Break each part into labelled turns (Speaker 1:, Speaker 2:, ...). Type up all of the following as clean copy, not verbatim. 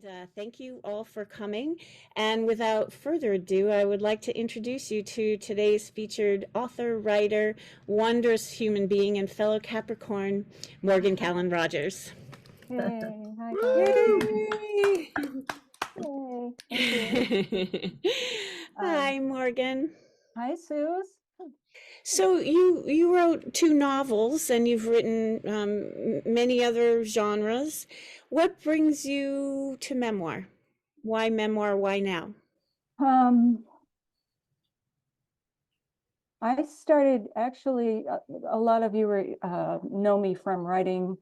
Speaker 1: And thank you all for coming. And without further ado, I would like to introduce you to today's featured author, writer, wondrous human being, and fellow Capricorn, Morgan Callan Rogers.
Speaker 2: Hey, hi guys.
Speaker 1: Yay!
Speaker 2: Yay, thank you.
Speaker 1: Hi, Morgan.
Speaker 2: Hi, Suze.
Speaker 1: So you wrote 2 novels, and you've written many other genres. What brings you to memoir? Why memoir? Why now?
Speaker 2: I started actually, a lot of you know me from writing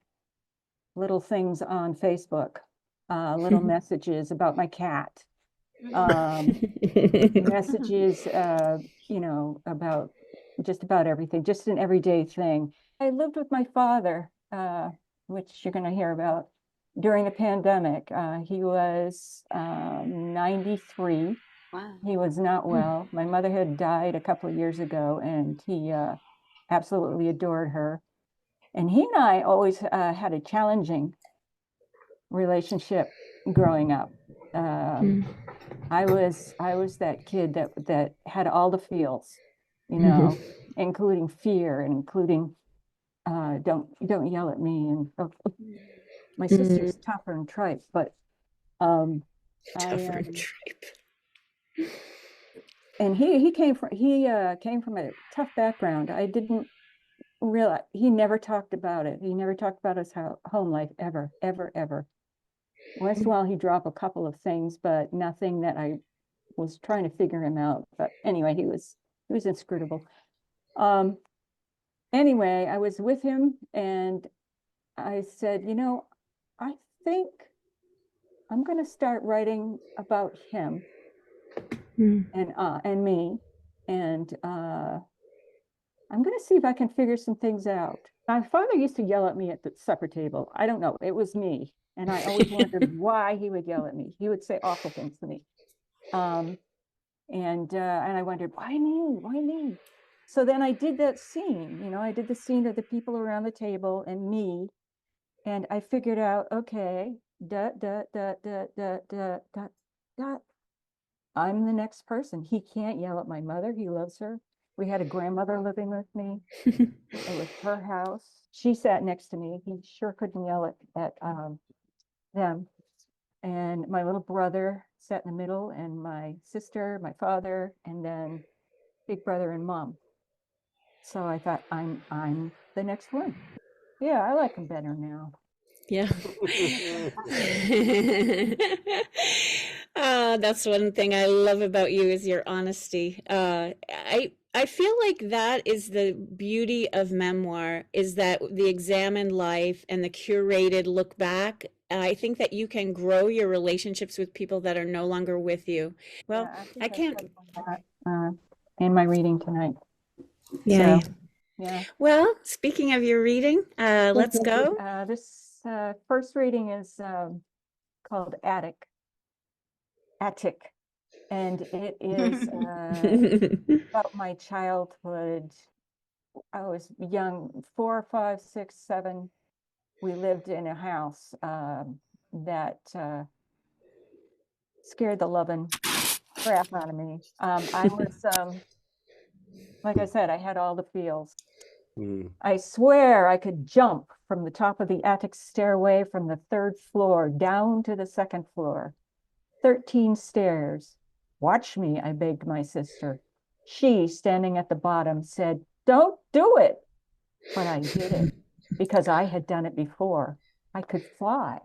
Speaker 2: little things on Facebook, little messages about my cat, messages, about just about everything, just an everyday thing. I lived with my father, which you're going to hear about during the pandemic. He was 93.
Speaker 1: Wow.
Speaker 2: He was not well. My mother had died a couple of years ago, and he absolutely adored her. And he and I always had a challenging relationship growing up. I was that kid that had all the feels, including fear and including don't yell at me, and my sister's tougher and tripe, but
Speaker 1: Tougher and tripe.
Speaker 2: and he came from a tough background. I didn't realize he never talked about it. He never talked about his home life ever. Once in a while he'd drop a couple of things, but nothing that I was trying to figure him out. But anyway, he was inscrutable. Anyway, I was with him and I said, I think I'm going to start writing about him and me, and I'm going to see if I can figure some things out. My father used to yell at me at the supper table. I don't know, it was me, and I always wondered why he would yell at me. He would say awful things to me, and I wondered, why me? So then I did that scene. I did the scene of the people around the table and me, and I figured out, okay, I'm the next person. He can't yell at my mother. He loves her. We had a grandmother living with me. It was her house. She sat next to me. He sure couldn't yell at them. And my little brother sat in the middle, and my sister, my father, and then big brother and mom. So I thought, I'm the next one. Yeah, I like him better now.
Speaker 1: Yeah. That's one thing I love about you is your honesty. I feel like that is the beauty of memoir, is that the examined life and the curated look back. I think that you can grow your relationships with people that are no longer with you. Well,
Speaker 2: Yeah,
Speaker 1: I can't.
Speaker 2: In my reading tonight.
Speaker 1: Yeah.
Speaker 2: So, yeah.
Speaker 1: Well, speaking of your reading, let's go.
Speaker 2: This first reading is called Attic, and it is about my childhood. I was young, 4, 5, 6, 7. We lived in a house that scared the loving crap out of me. I was, like I said, I had all the feels. I swear I could jump from the top of the attic stairway from the 3rd floor down to the 2nd floor. 13 stairs. Watch me, I begged my sister. She, standing at the bottom, said, "Don't do it." But I did it because I had done it before. I could fly.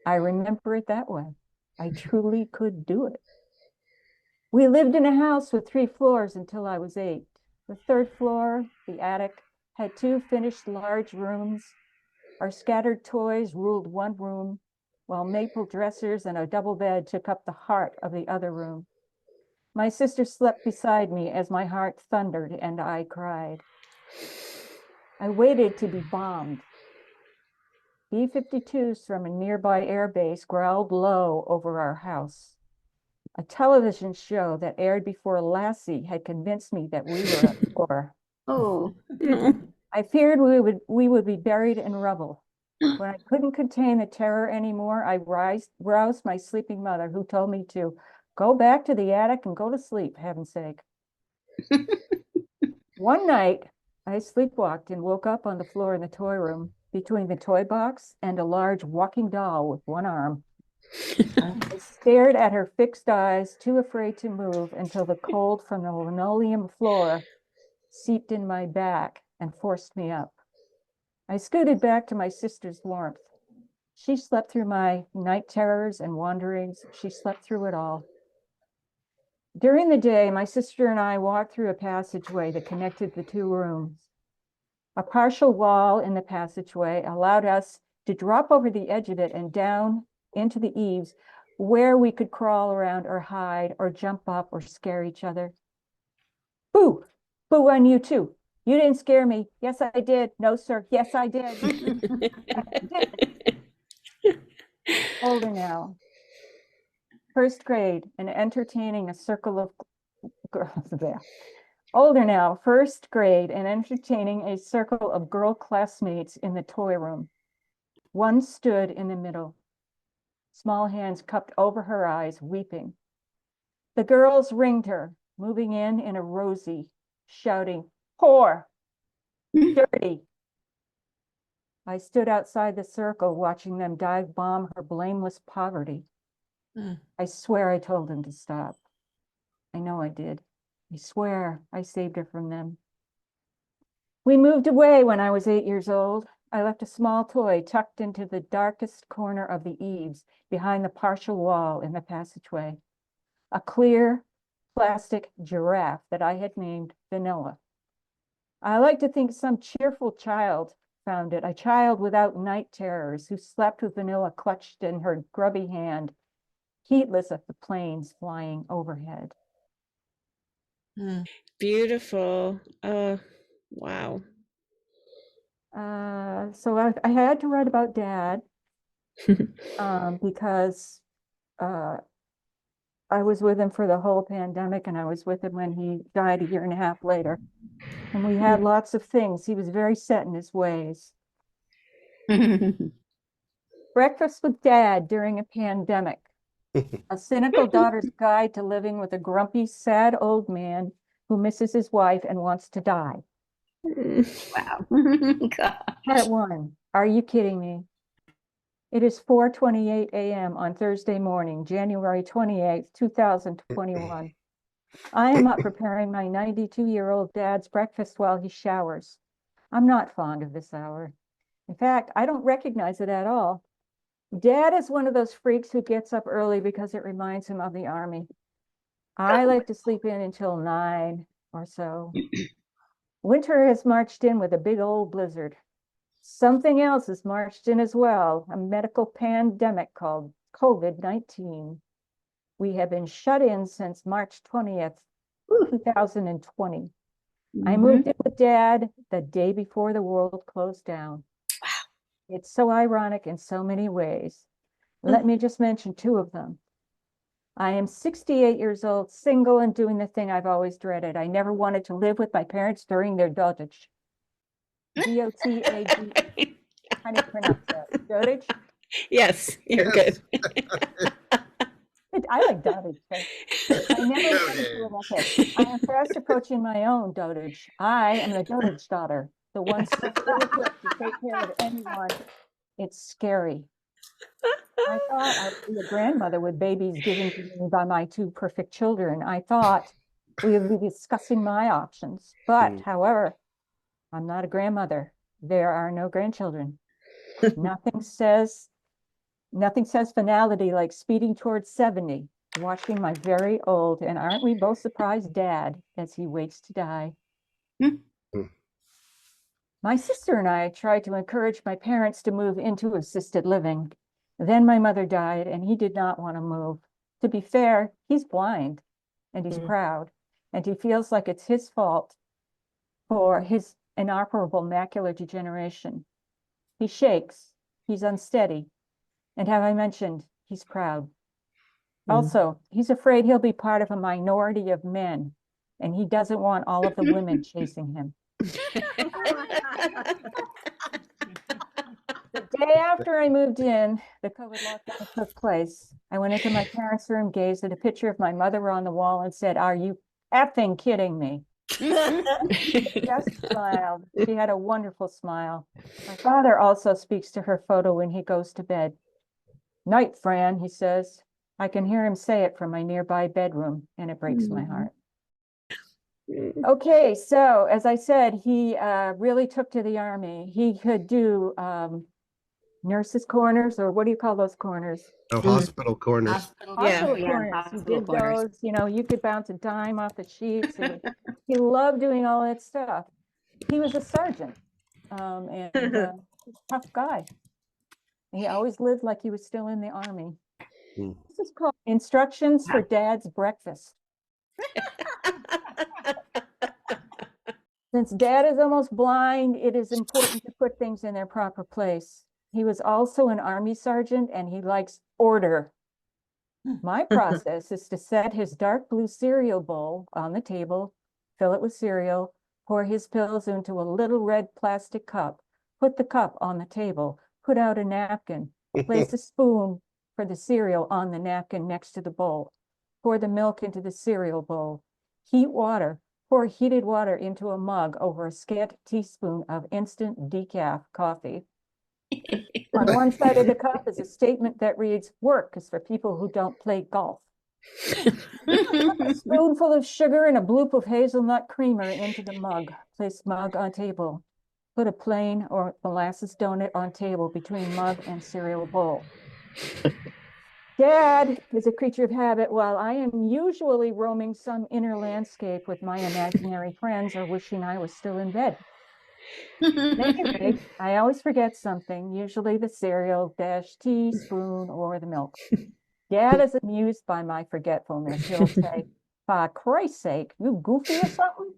Speaker 2: I remember it that way. I truly could do it. We lived in a house with 3 floors until I was 8. The 3rd floor, the attic, had 2 finished large rooms. Our scattered toys ruled one room, while maple dressers and a double bed took up the heart of the other room. My sister slept beside me as my heart thundered and I cried. I waited to be bombed. B-52s from a nearby air base growled low over our house. A television show that aired before Lassie had convinced me that we were at war.
Speaker 1: Oh, no.
Speaker 2: I feared we would be buried in rubble. When I couldn't contain the terror anymore, I roused my sleeping mother, who told me to go back to the attic and go to sleep, heaven's sake. One night, I sleepwalked and woke up on the floor in the toy room between the toy box and a large walking doll with one arm. I stared at her fixed eyes, too afraid to move, until the cold from the linoleum floor seeped in my back and forced me up. I scooted back to my sister's warmth. She slept through my night terrors and wanderings. She slept through it all. During the day, my sister and I walked through a passageway that connected the two rooms. A partial wall in the passageway allowed us to drop over the edge of it and down into the eaves, where we could crawl around or hide or jump up or scare each other. Boo! Boo on you too. You didn't scare me. Yes, I did. No, sir. Yes, I did. Yes, I did. Older now. First grade and entertaining a circle of girls there. Older now, first grade and entertaining a circle of girl classmates in the toy room. One stood in the middle, small hands cupped over her eyes, weeping. The girls ringed her, moving in a rosy, shouting, "Whore! Dirty!" I stood outside the circle, watching them dive bomb her blameless poverty. I swear I told them to stop. I know I did. I swear I saved her from them. We moved away when I was 8 years old. I left a small toy tucked into the darkest corner of the eaves behind the partial wall in the passageway. A clear plastic giraffe that I had named Vanilla. I like to think some cheerful child found it, a child without night terrors who slept with Vanilla clutched in her grubby hand, heedless of the planes flying overhead.
Speaker 1: Beautiful. Wow.
Speaker 2: So I had to write about Dad because I was with him for the whole pandemic, and I was with him when he died a year and a half later. And we had lots of things. He was very set in his ways. Breakfast with Dad during a pandemic. A cynical daughter's guide to living with a grumpy, sad old man who misses his wife and wants to die.
Speaker 3: Wow.
Speaker 2: Part 1. Are you kidding me? It is 4:28 a.m. on Thursday morning, January 28th, 2021. I am up preparing my 92-year-old dad's breakfast while he showers. I'm not fond of this hour. In fact, I don't recognize it at all. Dad is one of those freaks who gets up early because it reminds him of the army. I like to sleep in until 9 or so. Winter has marched in with a big old blizzard. Something else has marched in as well, a medical pandemic called COVID-19. We have been shut in since March 20th, 2020. I moved in with Dad the day before the world closed down.
Speaker 3: Wow.
Speaker 2: It's so ironic in so many ways. Let me just mention 2 of them. I am 68 years old, single, and doing the thing I've always dreaded. I never wanted to live with my parents during their dotage. D-O-T-A-G. How do you pronounce that? Dotage?
Speaker 1: Yes, you're good.
Speaker 2: I like dotage. I never wanted to live like this. I am fast approaching my own dotage. I am the dotage daughter, the one so ill-equipped to take care of anyone. It's scary. I thought I would be a grandmother with babies given to me by my 2 perfect children. I thought we would be discussing my options. But, however, I'm not a grandmother. There are no grandchildren. Nothing says finality like speeding towards 70, watching my very old, and aren't we both surprised, Dad, as he waits to die. My sister and I tried to encourage my parents to move into assisted living. Then my mother died, and he did not want to move. To be fair, he's blind, and he's proud, and he feels like it's his fault for his inoperable macular degeneration. He shakes, he's unsteady, and have I mentioned, he's proud. Also, he's afraid he'll be part of a minority of men, and he doesn't want all of the women chasing him. day after I moved in, the COVID lockdown took place. I went into my parents' room, gazed at a picture of my mother on the wall and said, "Are you effing kidding me?" Just smiled. She had a wonderful smile. My father also speaks to her photo when he goes to bed. "Night, Fran," he says. I can hear him say it from my nearby bedroom, and it breaks my heart. Okay, so as I said, he really took to the Army. He could do nurses' corners, or what do you call those corners?
Speaker 4: Oh, hospital corners.
Speaker 2: Hospital
Speaker 3: Yeah,
Speaker 2: corners.
Speaker 3: hospital
Speaker 2: He did
Speaker 3: corners.
Speaker 2: those, you could bounce a dime off the sheets. He loved doing all that stuff. He was a sergeant, and tough guy. He always lived like he was still in the Army. This is called Instructions for Dad's Breakfast. Since Dad is almost blind, it is important to put things in their proper place. He was also an Army sergeant, and he likes order. My process is to set his dark blue cereal bowl on the table, fill it with cereal, pour his pills into a little red plastic cup, put the cup on the table, put out a napkin, place a spoon for the cereal on the napkin next to the bowl, pour the milk into the cereal bowl, heat water, pour heated water into a mug over a scant teaspoon of instant decaf coffee. On one side of the cup is a statement that reads, "Work is for people who don't play golf." A spoonful of sugar and a bloop of hazelnut creamer into the mug. Place mug on table. Put a plain or molasses donut on table between mug and cereal bowl. Dad is a creature of habit. While I am usually roaming some inner landscape with my imaginary friends or wishing I was still in bed. At any rate, I always forget something, usually the cereal, teaspoon, or the milk. Dad is amused by my forgetfulness. He'll say, "For Christ's sake, you goofy or something?"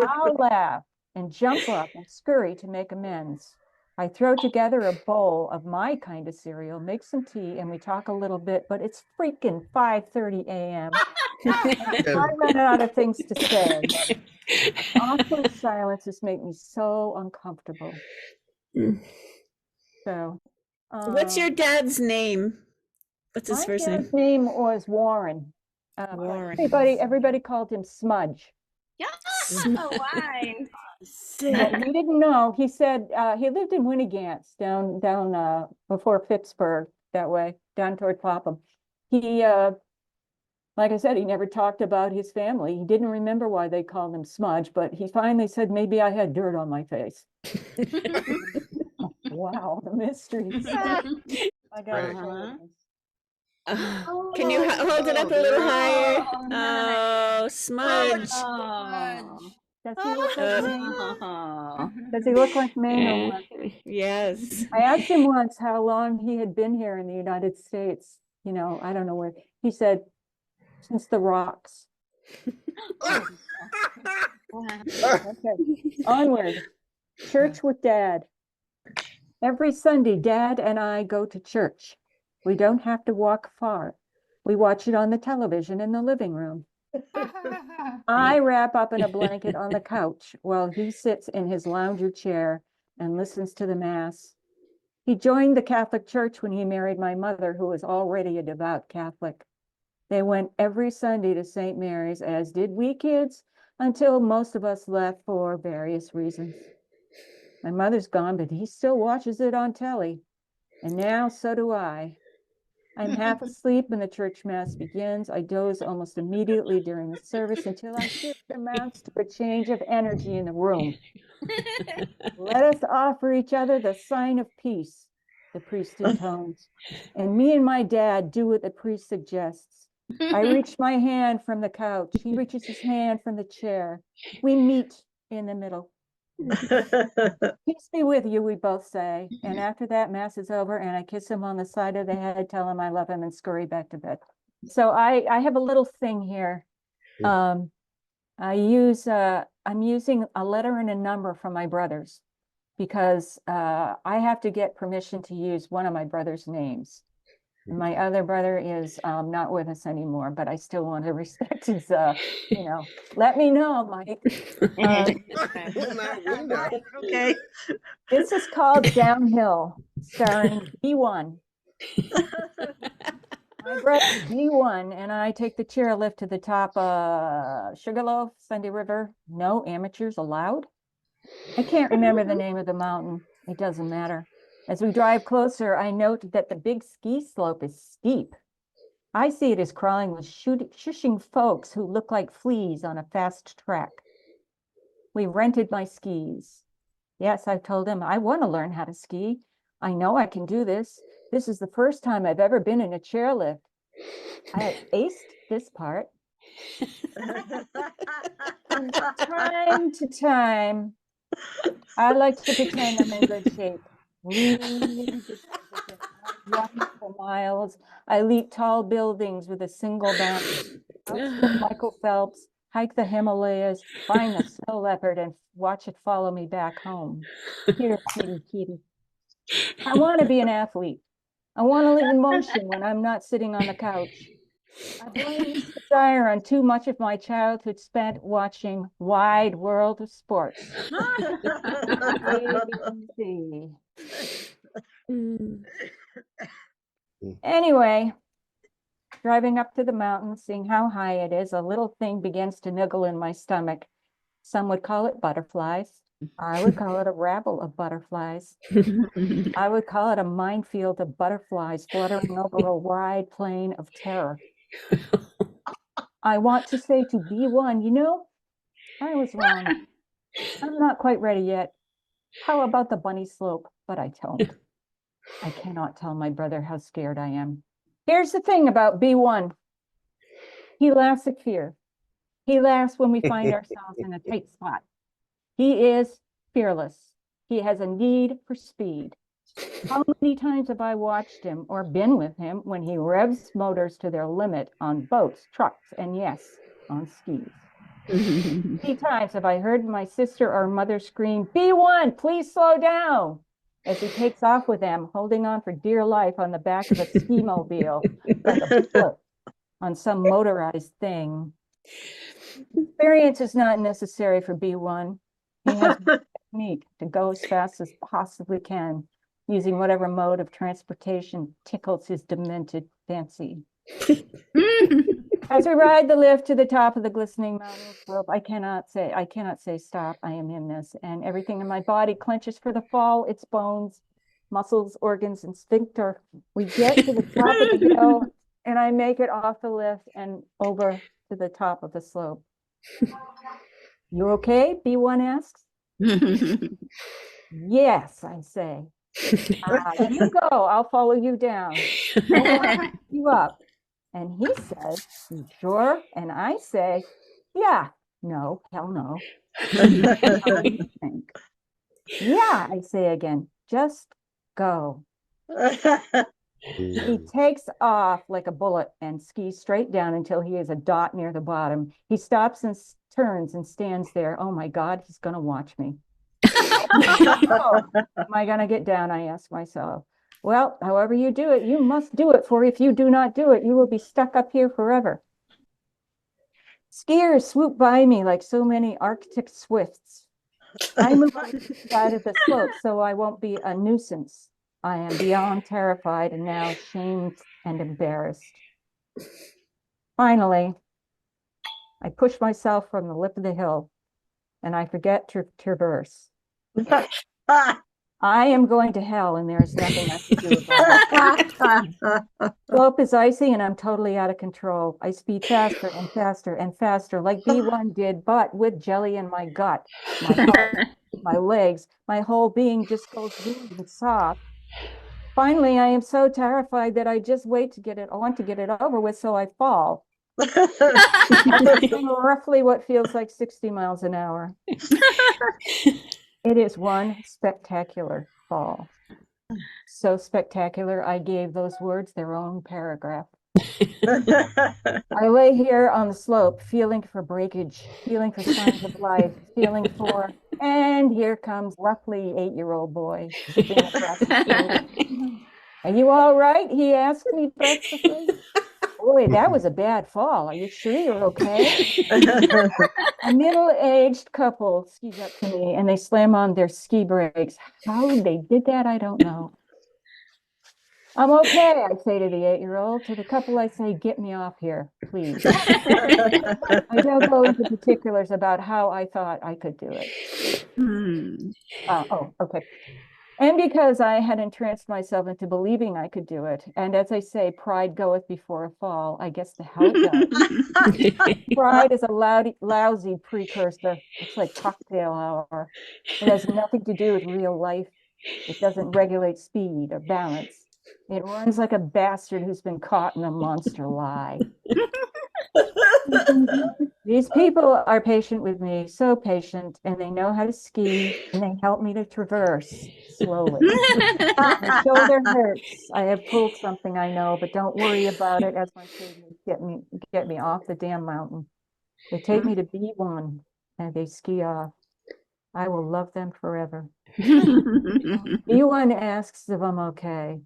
Speaker 2: I'll laugh and jump up and scurry to make amends. I throw together a bowl of my kind of cereal, make some tea, and we talk a little bit, but it's freaking 5:30 a.m. I run out of things to say. Awkward silences make me so uncomfortable. So,
Speaker 1: What's your dad's name? What's his
Speaker 2: my
Speaker 1: first name?
Speaker 2: dad's name was Warren.
Speaker 1: Warren.
Speaker 2: Everybody called him Smudge.
Speaker 3: Yeah, why?
Speaker 2: But we didn't know. He said he lived in Winnegans down before Pittsburgh, that way, down toward Popham. He like I said, he never talked about his family. He didn't remember why they called him Smudge, but he finally said, "Maybe I had dirt on my face." Wow, the mysteries. I got it.
Speaker 1: Can you hold it up a little higher?
Speaker 3: Oh, nice.
Speaker 1: Oh, Smudge.
Speaker 3: Oh.
Speaker 2: Does he look like me?
Speaker 3: Oh.
Speaker 2: Does he look like me or what?
Speaker 1: Yes.
Speaker 2: I asked him once how long he had been here in the United States. I don't know where. He said, "Since the rocks." Okay, onward. Church with Dad. Every Sunday, Dad and I go to church. We don't have to walk far. We watch it on the television in the living room. I wrap up in a blanket on the couch while he sits in his lounger chair and listens to the Mass. He joined the Catholic Church when he married my mother, who was already a devout Catholic. They went every Sunday to St. Mary's, as did we kids, until most of us left for various reasons. My mother's gone, but he still watches it on telly. And now so do I. I'm half asleep when the church mass begins. I doze almost immediately during the service until I feel it amounts to a change of energy in the room. "Let us offer each other the sign of peace," the priest intones. And me and my dad do what the priest suggests. I reach my hand from the couch. He reaches his hand from the chair. We meet in the middle. "Peace be with you," we both say. And after that, Mass is over, and I kiss him on the side of the head, tell him I love him, and scurry back to bed. So I have a little thing here. I'm using a letter and a number from my brothers because I have to get permission to use one of my brother's names. And my other brother is not with us anymore, but I still want to respect his, let me know, Mike.
Speaker 4: Well, now we know.
Speaker 3: Okay.
Speaker 2: This is called Downhill, starring B1. My brother B1 and I take the chairlift to the top of Sugarloaf, Sunday River. No amateurs allowed. I can't remember the name of the mountain. It doesn't matter. As we drive closer, I note that the big ski slope is steep. I see it as crawling with shushing folks who look like fleas on a fast track. We rented my skis. Yes, I've told him I want to learn how to ski. I know I can do this. This is the first time I've ever been in a chairlift. I have aced this part. From time to time, I like to pretend I'm in good shape. Really good shape. I run for miles. I leap tall buildings with a single bound. Outswim Michael Phelps, hike the Himalayas, find the snow leopard, and watch it follow me back home. Here, kitty. I want to be an athlete. I want to live in motion when I'm not sitting on the couch. I blame this desire on too much of my childhood spent watching Wide World of Sports. ABC. Anyway, driving up to the mountain, seeing how high it is, a little thing begins to niggle in my stomach. Some would call it butterflies. I would call it a rabble of butterflies. I would call it a minefield of butterflies fluttering over a wide plain of terror. I want to say to B1, I was wrong. I'm not quite ready yet. How about the bunny slope? But I don't. I cannot tell my brother how scared I am. Here's the thing about B1. He laughs at fear. He laughs when we find ourselves in a tight spot. He is fearless. He has a need for speed. How many times have I watched him or been with him when he revs motors to their limit on boats, trucks, and yes, on skis? Many times have I heard my sister or mother scream, B1, please slow down, as he takes off with them, holding on for dear life on the back of a ski mobile, like a foot on some motorized thing. Experience is not necessary for B1. He has technique to go as fast as possibly can, using whatever mode of transportation tickles his demented fancy. As we ride the lift to the top of the glistening mountain slope, I cannot say stop. I am in this, and everything in my body clenches for the fall. Its bones, muscles, organs, and sphincter. We get to the top of the hill, and I make it off the lift and over to the top of the slope. You okay? B1 asks. Yes, I say. You go. I'll follow you down. You up. And he says, you sure? And I say, yeah. No, hell no. How do you think? Yeah, I say again, just go. He takes off like a bullet and skis straight down until he is a dot near the bottom. He stops and turns and stands there. Oh my God, he's going to watch me. Oh, am I going to get down? I ask myself. Well, however you do it, you must do it, for if you do not do it, you will be stuck up here forever. Skiers swoop by me like so many Arctic swifts. I move on the side of the slope so I won't be a nuisance. I am beyond terrified and now shamed and embarrassed. Finally, I push myself from the lip of the hill and I forget to traverse. I am going to hell and there is nothing I can do about it. Slope is icy and I'm totally out of control. I speed faster and faster and faster like B1 did, but with jelly in my gut, my heart, my legs, my whole being just goes weird and soft. Finally, I am so terrified that I just want to get it over with, so I fall. Roughly what feels like 60 miles an hour. It is one spectacular fall. So spectacular, I gave those words their own paragraph. I lay here on the slope, feeling for breakage, feeling for signs of life, feeling for, and here comes roughly 8-year-old boy zipping across the street. Are you all right? He asked me breathlessly. Boy, that was a bad fall. Are you sure you're okay? A middle-aged couple skis up to me and they slam on their ski brakes. How they did that, I don't know. I'm okay, I say to the 8-year-old. To the couple, I say, get me off here, please. I don't go into particulars about how I thought I could do it. Okay. And because I had entranced myself into believing I could do it, and as I say, pride goeth before a fall, I guess the hell it does. Pride is a lousy precursor. It's like cocktail hour. It has nothing to do with real life. It doesn't regulate speed or balance. It runs like a bastard who's been caught in a monster lie. These people are patient with me, so patient, and they know how to ski, and they help me to traverse slowly. My shoulder hurts. I have pulled something, I know, but don't worry about it, as my saviors get me off the damn mountain. They take me to B1, and they ski off. I will love them forever. B1 asks if I'm okay.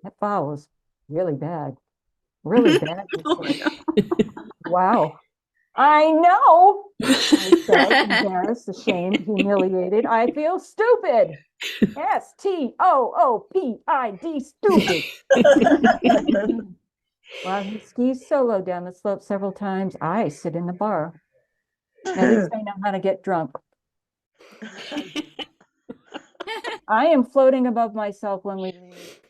Speaker 2: That fall was really bad. Really bad. Wow. I know, I said, embarrassed, ashamed, humiliated. I feel stupid. STOOPID, stupid. While he skis solo down the slope several times, I sit in the bar. At least I know how to get drunk. I am floating above myself when we leave.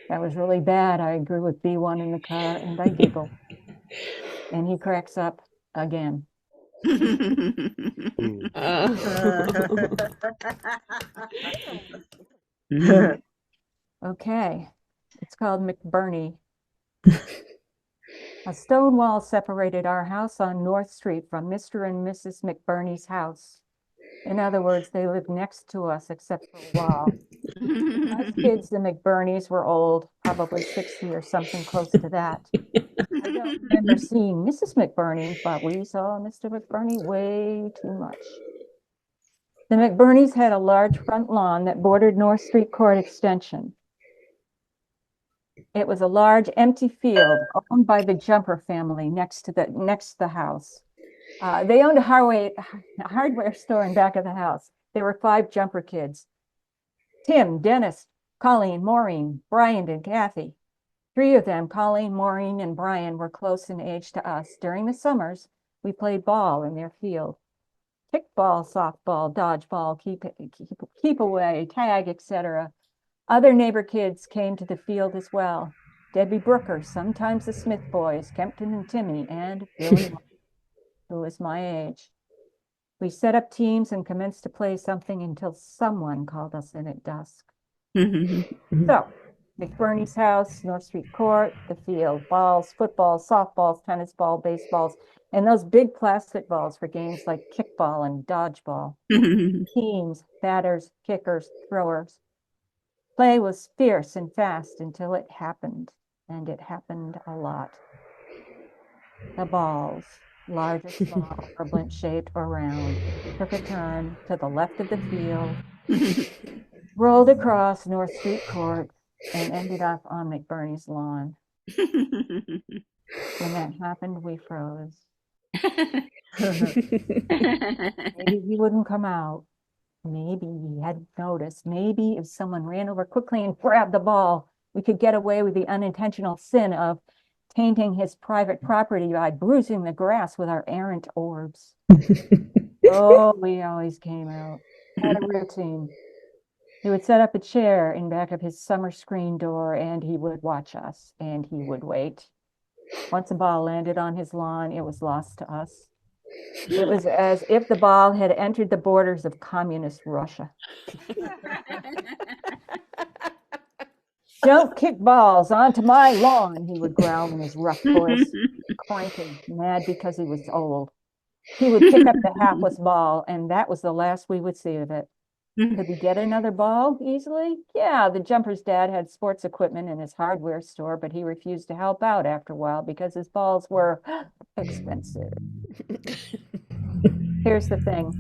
Speaker 2: That was really bad. I agree with B1 in the car, and I giggle. And he cracks up again. Okay, it's called McBurney. A stone wall separated our house on North Street from Mr. and Mrs. McBurney's house. In other words, they lived next to us except for a wall. Us kids, the McBurneys, were old, probably 60 or something close to that. I don't remember seeing Mrs. McBurney, but we saw Mr. McBurney way too much. The McBurneys had a large front lawn that bordered North Street Court Extension. It was a large empty field owned by the Jumper family next to the house. They owned a hardware store in back of the house. There were 5 Jumper kids. Tim, Dennis, Colleen, Maureen, Brian, and Kathy. 3 of them, Colleen, Maureen, and Brian, were close in age to us. During the summers, we played ball in their field. Kickball, softball, dodgeball, keep away, tag, etc. Other neighbor kids came to the field as well. Debbie Brooker, sometimes the Smith boys, Kempton and Timmy, and Billy, who was my age. We set up teams and commenced to play something until someone called us in at dusk. So, McBurney's house, North Street Court, the field, balls, footballs, softballs, tennis ball, baseballs, and those big plastic balls for games like kickball and dodgeball. Teams, batters, kickers, throwers. Play was fierce and fast until it happened, and it happened a lot. The balls, large or small, or splint-shaped or round, took a turn to the left of the field, rolled across North Street Court, and ended up on McBurney's lawn. When that happened, we froze. Maybe he wouldn't come out. Maybe he hadn't noticed. Maybe if someone ran over quickly and grabbed the ball, we could get away with the unintentional sin of tainting his private property by bruising the grass with our errant orbs. Oh, we always came out. Had a routine. He would set up a chair in back of his summer screen door, and he would watch us, and he would wait. Once a ball landed on his lawn, it was lost to us. It was as if the ball had entered the borders of communist Russia. Don't kick balls onto my lawn, he would growl in his rough voice, cranky, mad because he was old. He would pick up the hapless ball, and that was the last we would see of it. Could we get another ball easily? Yeah, the Jumper's dad had sports equipment in his hardware store, but he refused to help out after a while because his balls were expensive. Here's the thing.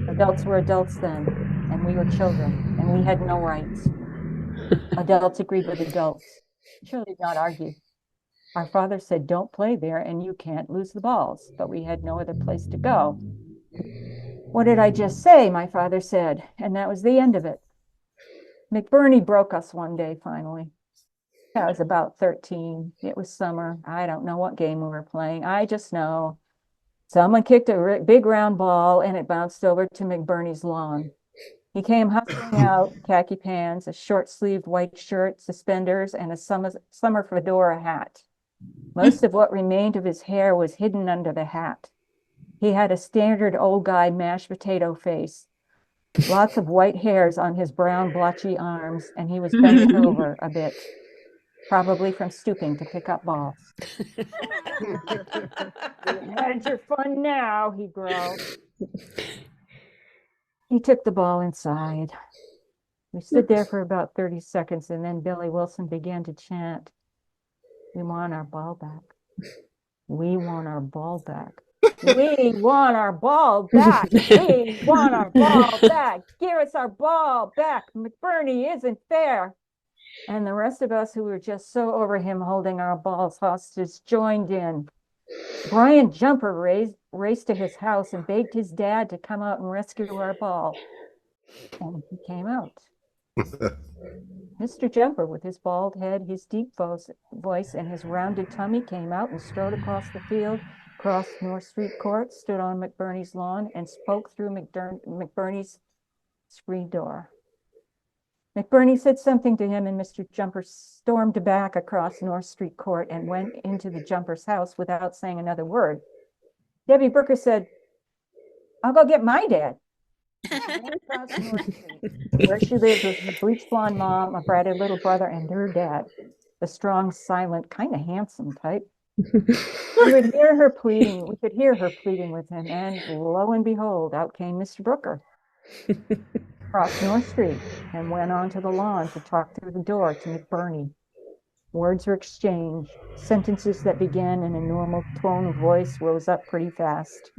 Speaker 2: Adults were adults then, and we were children, and we had no rights. Adults agreed with adults. Children did not argue. Our father said, don't play there and you can't lose the balls, but we had no other place to go. What did I just say? My father said, and that was the end of it. McBurney broke us one day, finally. I was about 13. It was summer. I don't know what game we were playing. I just know someone kicked a big round ball and it bounced over to McBurney's lawn. He came hustling out, khaki pants, a short-sleeved white shirt, suspenders, and a summer fedora hat. Most of what remained of his hair was hidden under the hat. He had a standard old guy mashed potato face, lots of white hairs on his brown blotchy arms, and he was bent over a bit, probably from stooping to pick up balls. You had your fun now, he growled. He took the ball inside. We stood there for about 30 seconds, and then Billy Wilson began to chant, "We want our ball back. We want our ball back. We want our ball back. We want our ball back. Give us our ball back. McBurney isn't fair." And the rest of us who were just so over him holding our balls hostage joined in. Brian Jumper raced to his house and begged his dad to come out and rescue our ball. And he came out. Mr. Jumper, with his bald head, his deep voice, and his rounded tummy, came out and strode across the field, crossed North Street Court, stood on McBurney's lawn, and spoke through McBurney's screen door. McBurney said something to him, and Mr. Jumper stormed back across North Street Court and went into the Jumper's house without saying another word. Debbie Brooker said, "I'll go get my dad." Across North Street, where she lived with her bleach blonde mom, a bratty little brother, and her dad, the strong, silent, kind of handsome type. We could hear her pleading with him, and lo and behold, out came Mr. Brooker. Crossed North Street and went onto the lawn to talk through the door to McBurney. Words were exchanged. Sentences that began in a normal tone of voice rose up pretty fast.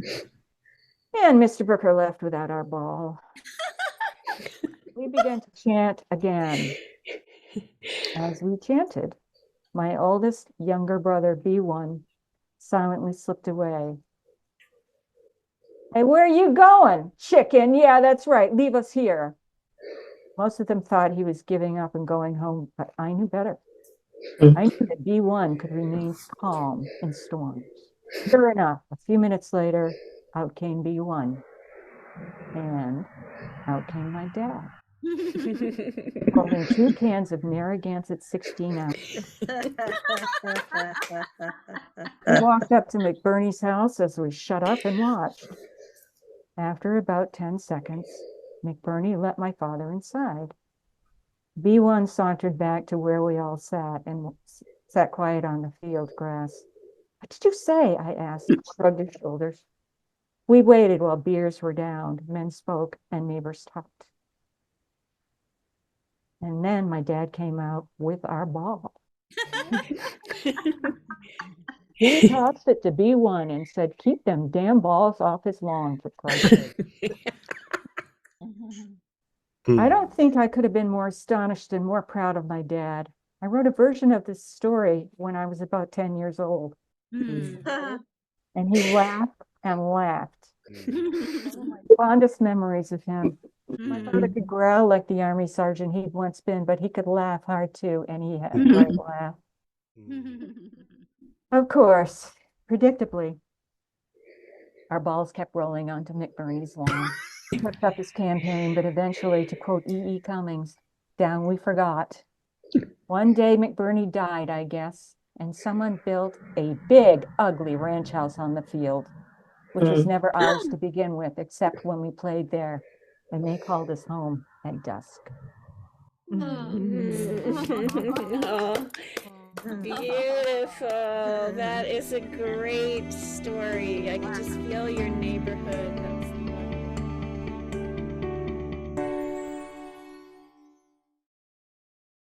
Speaker 2: And Mr. Brooker left without our ball. We began to chant again. As we chanted, my oldest younger brother, B1, silently slipped away. "Hey, where are you going? Chicken. Yeah, that's right. Leave us here." Most of them thought he was giving up and going home, but I knew better. I knew that B1 could remain calm in storms. Sure enough, a few minutes later, out came B1. And out came my dad, holding 2 cans of Narragansett 16 ounces. He walked up to McBurney's house as we shut up and watched. After about 10 seconds, McBurney let my father inside. B1 sauntered back to where we all sat and sat quiet on the field grass. "What did you say?" I asked, shrugged his shoulders. We waited while beers were downed, men spoke, and neighbors talked. And then my dad came out with our ball. He tossed it to B1 and said, "Keep them damn balls off his lawn, for Christ's sake." I don't think I could have been more astonished and more proud of my dad. I wrote a version of this story when I was about 10 years old. And he laughed and laughed. My fondest memories of him. My father could growl like the army sergeant he'd once been, but he could laugh hard too, and he had a great laugh. Of course, predictably, our balls kept rolling onto McBurney's lawn. He kept up his campaign, but eventually, to quote E.E. Cummings, "Down we forgot." One day McBurney died, I guess, and someone built a big, ugly ranch house on the field, which was never ours to begin with, except when we played there, and they called us home at dusk.
Speaker 1: Oh, beautiful. That is a great story. I can just feel your neighborhood. That's